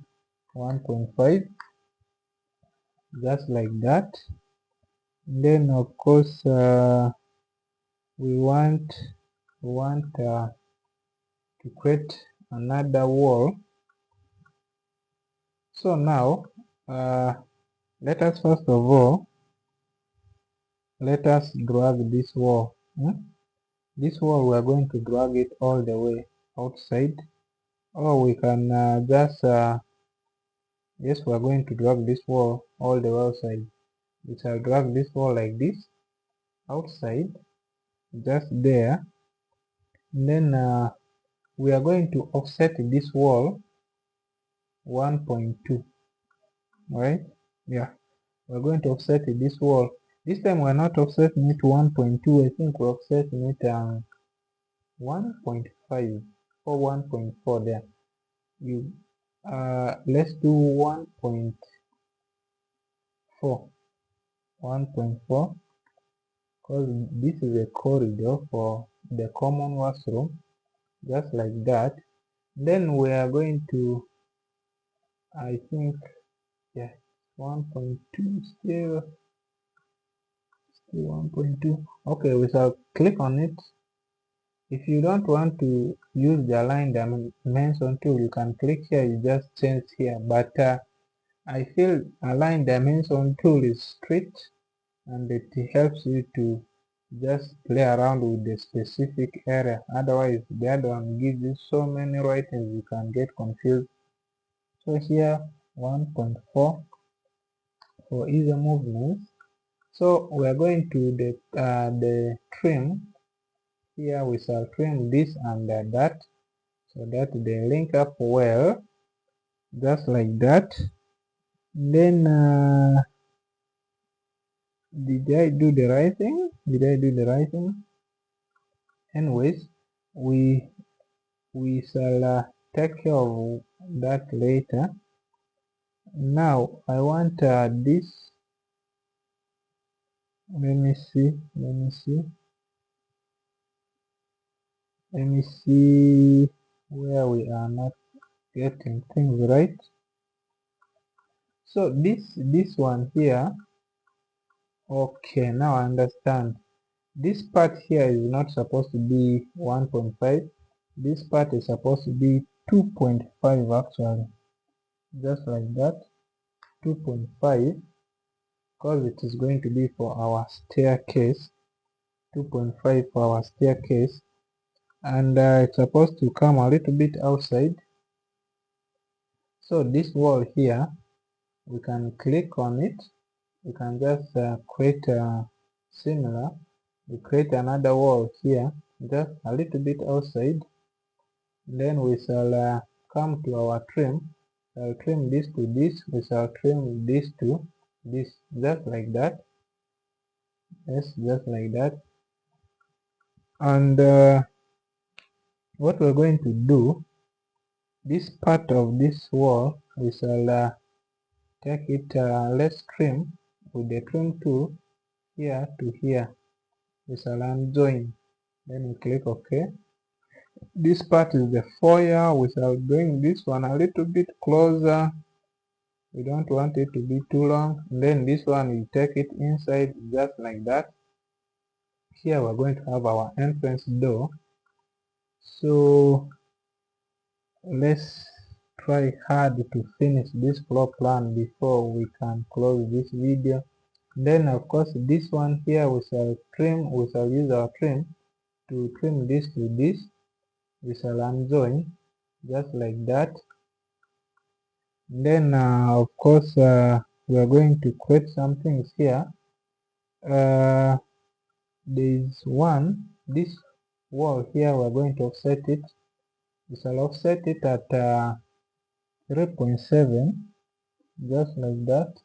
1.5, just like that. Then of course we want to create another wall. So now let us first of all drag this wall. This wall we are going to drag it all the way outside, or we can yes, we are going to drag this wall all the way outside. We shall drag this wall like this outside, just there. And then we are going to offset this wall 1.2, right? Yeah, we're going to offset this wall. This time we're not offsetting it 1.2. I think we're offsetting it 1.5 or 1.4 there. You let's do 1.4, because this is a corridor for the common washroom, just like that. Then we are going to, I think, yeah, 1.2, still 1.2. Okay, we shall click on it. If you don't want to use the align dimension tool, you can click here, you just change here. But I feel align dimension tool is strict and it helps you to just play around with the specific area. Otherwise, the other one gives you so many writings you can get confused. So here 1.4 for easy movements. So we are going to the trim. Here we shall trim this and that, so that they link up well, just like that. Then did I do the right thing? Anyways, we shall take care of that later. Now I want this. Let me see. Where we are not getting things right. So this one here. Okay, now I understand. This part here is not supposed to be 1.5. This part is supposed to be 2.5 actually. Just like that. 2.5. because it is going to be for our staircase, 2.5 for our staircase, and it's supposed to come a little bit outside. So this wall here, we can click on it. We can just create similar. We create another wall here, just a little bit outside. Then we shall come to our trim. I'll trim this to this. We shall trim this to this, just like that. Yes, just like that. And what we're going to do, this part of this wall, we shall take it, let's trim with the trim tool here to here. We shall unjoin. Then we click OK. This part is the foyer. We shall bring this one a little bit closer. We don't want it to be too long. And then this one, we take it inside just like that. Here we're going to have our entrance door. So let's try hard to finish this floor plan before we can close this video. Then of course this one here we shall trim. We shall use our trim to trim this to this. We shall unjoin just like that. Then of course we are going to create some things here. There is one, this wall here, we're going to offset it. We shall offset it at 3.7, just like that,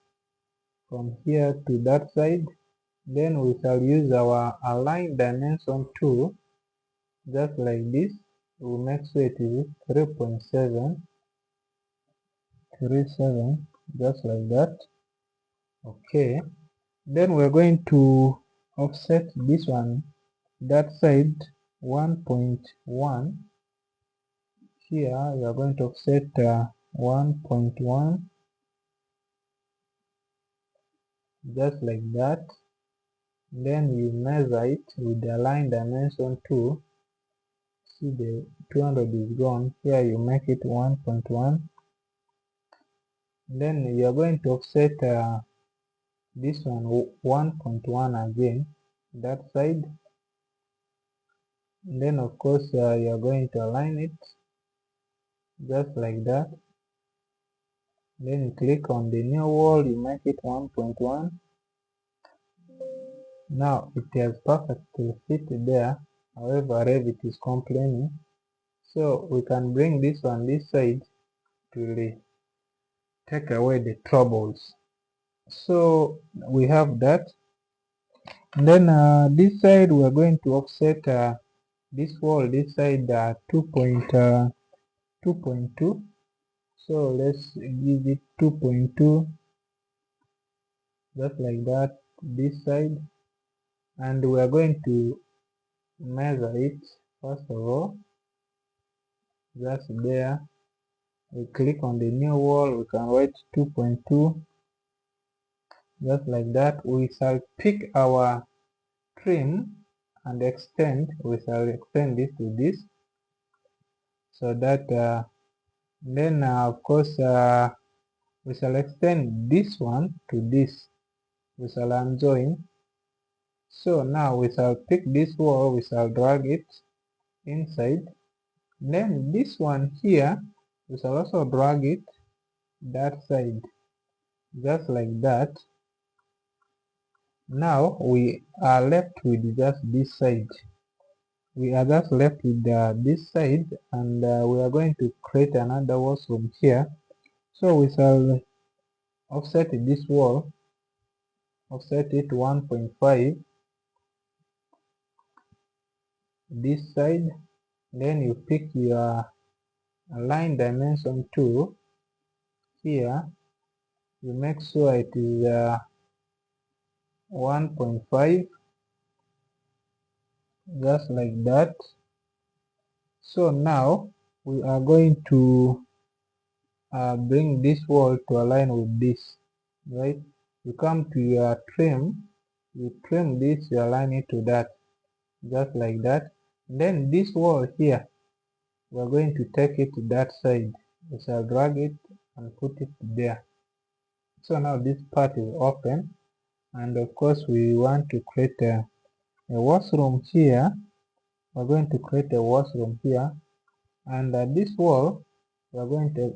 from here to that side. Then we shall use our align dimension tool, just like this. We'll make sure it is 3.737, just like that. Okay. Then we're going to offset this one, that side, 1.1. Here we are going to offset 1.1, just like that. Then you measure it with the line dimension tool. See, the 200 is gone. Here you make it 1.1. Then you are going to offset this one 1.1 again, that side. Then of course you are going to align it just like that. Then you click on the new wall, you make it 1.1. Now it has perfectly fit there. However, Revit is complaining. So we can bring this one this side to really take away the troubles. So we have that. And then this side we are going to offset this wall, this side 2.2. So let's give it 2.2, just like that, this side. And we are going to measure it first of all, just there. We click on the new wall, we can write 2.2, just like that. We shall pick our trim and extend. We shall extend this to this, so that then of course we shall extend this one to this. We shall unjoin. So now we shall pick this wall, we shall drag it inside. Then this one here, we shall also drag it that side, just like that. Now we are left with just this side. We are just left with this side, and we are going to create another wall from here. So we shall offset this wall, offset it 1.5 this side. Then you pick your line dimension tool here. You make sure it is 1.5, just like that. So now we are going to bring this wall to align with this, right? You come to your trim, you trim this, you align it to that, just like that. Then this wall here, we are going to take it to that side. We shall drag it and put it there. So now this part is open. and of course we want to create a washroom here. We're going to create a washroom here, and this wall we're going to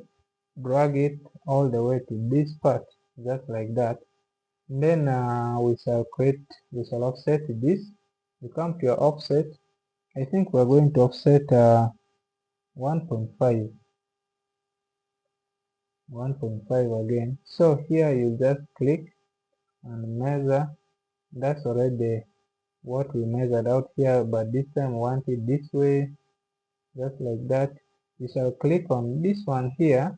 drag it all the way to this part, just like that. Then we shall offset this. You come to your offset. I think we're going to offset 1.5 again. So here you just click and measure. That's already what we measured out here, but this time we want it this way, just like that. We shall click on this one here,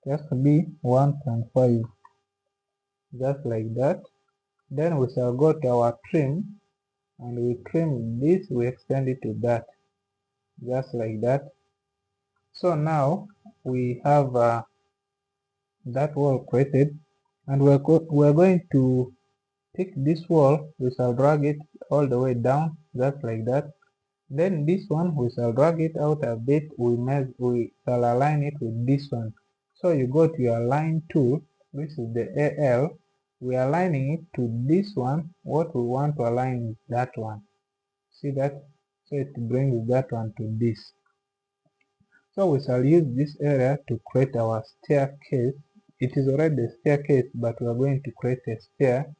just to be 1.5, just like that. Then we shall go to our trim, and we trim this, we extend it to that, just like that. So now we have that wall created, and we're going to take this wall. We shall drag it all the way down, just like that. Then this one we shall drag it out a bit. We shall align it with this one. So you go to your align tool, which is the AL. We are aligning it to this one. What we want to align is that one. See that? So it brings that one to this. So we shall use this area to create our staircase. It is already a staircase, but we are going to create a stair.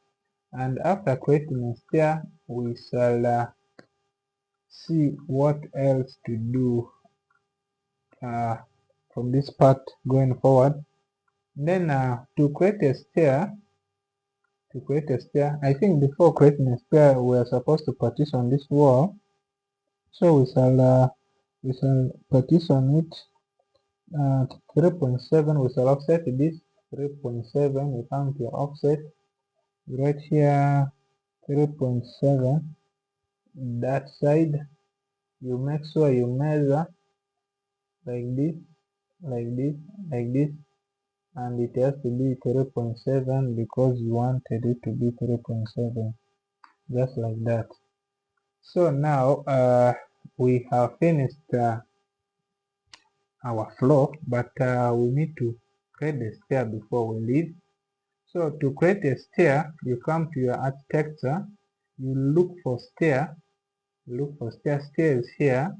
And after creating a stair, we shall see what else to do from this part going forward. Then I think before creating a stair, we are supposed to partition this wall. So we shall partition it 3.7. We shall offset this 3.7. We come to offset right here 3.7. That side, you make sure you measure like this, like this, like this, and it has to be 3.7 because you wanted it to be 3.7, just like that. So now we have finished our floor, but we need to create the stair before we leave. So to create a stair, you come to your architecture, you look for stair, stair is here.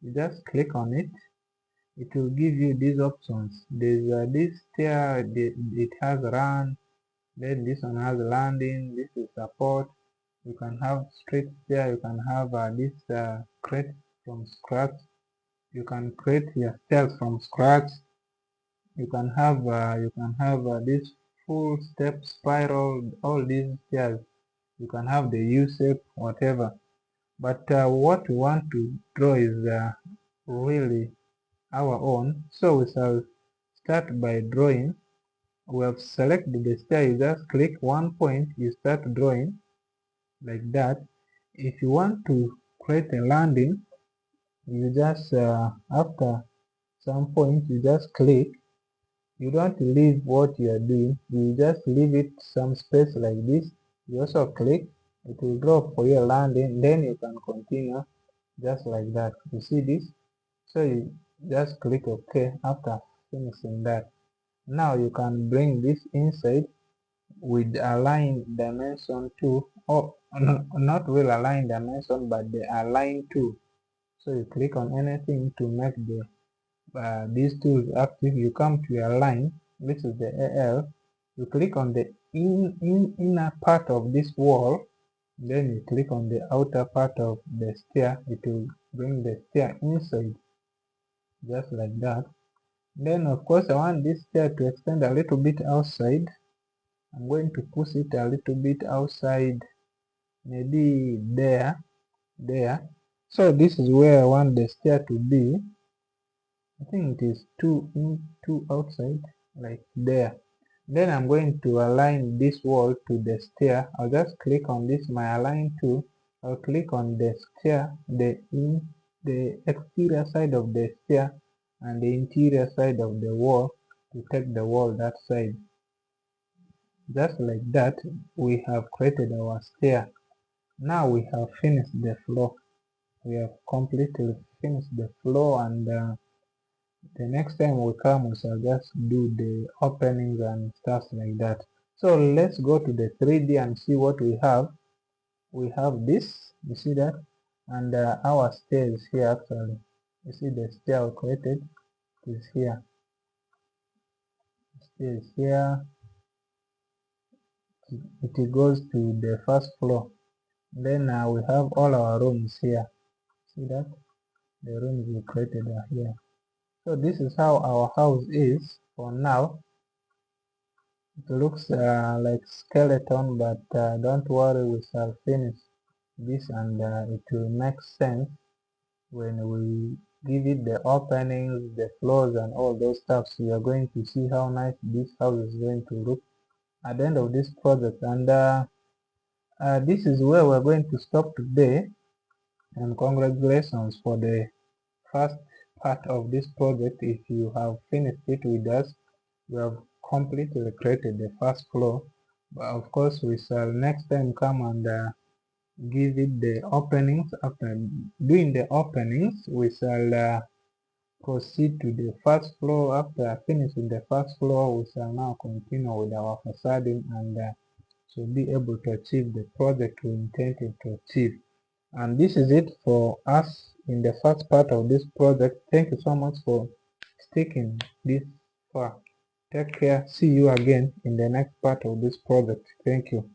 You just click on it. It will give you these options. There's this stair, it has run, then this one has landing, this is support. You can have straight stair, you can have this create from scratch. You can create your stairs from scratch. You can have this full step spiral, all these stairs. You can have the U-shape, whatever. But what we want to draw is really our own. So we shall start by drawing. We have selected the stair. You just click one point, you start drawing like that. If you want to create a landing, you just after some point you just click. You don't leave what you are doing, you just leave it some space like this. You also click, it will draw for your landing, then you can continue just like that. You see this? So you just click OK after finishing that. Now you can bring this inside with align dimension tool, or not will align dimension, but the align tool. So you click on anything to make these tools active. You come to your line, which is the AL. You click on the inner part of this wall, then you click on the outer part of the stair. It will bring the stair inside, just like that. Then of course I want this stair to extend a little bit outside. I'm going to push it a little bit outside, maybe there. So this is where I want the stair to be. I think it is two outside, like there. Then I'm going to align this wall to the stair. I'll just click on this, my align tool. I'll click on the stair, the exterior side of the stair and the interior side of the wall to take the wall that side. Just like that, we have created our stair. Now we have finished the floor. We have completely finished the floor, and the next time we come, we shall just do the openings and stuff like that. So let's go to the 3D and see what we have. We have this, you see that, and our stairs here actually. You see the stair we created is here. Stairs here. It goes to the first floor. Then we have all our rooms here. See that? The rooms we created are here. So this is how our house is for now. It looks like skeleton, but don't worry, we shall finish this and it will make sense when we give it the openings, the floors and all those stuff. So you are going to see how nice this house is going to look at the end of this project. And this is where we're going to stop today. And congratulations for the first part of this project. If you have finished it with us, we have completely created the first floor. But of course, we shall next time come and give it the openings. After doing the openings, we shall proceed to the first floor. After finishing the first floor, we shall now continue with our facading and should be able to achieve the project we intended to achieve. And this is it for us in the first part of this project. Thank you so much for sticking this far. Take care. See you again in the next part of this project. Thank you.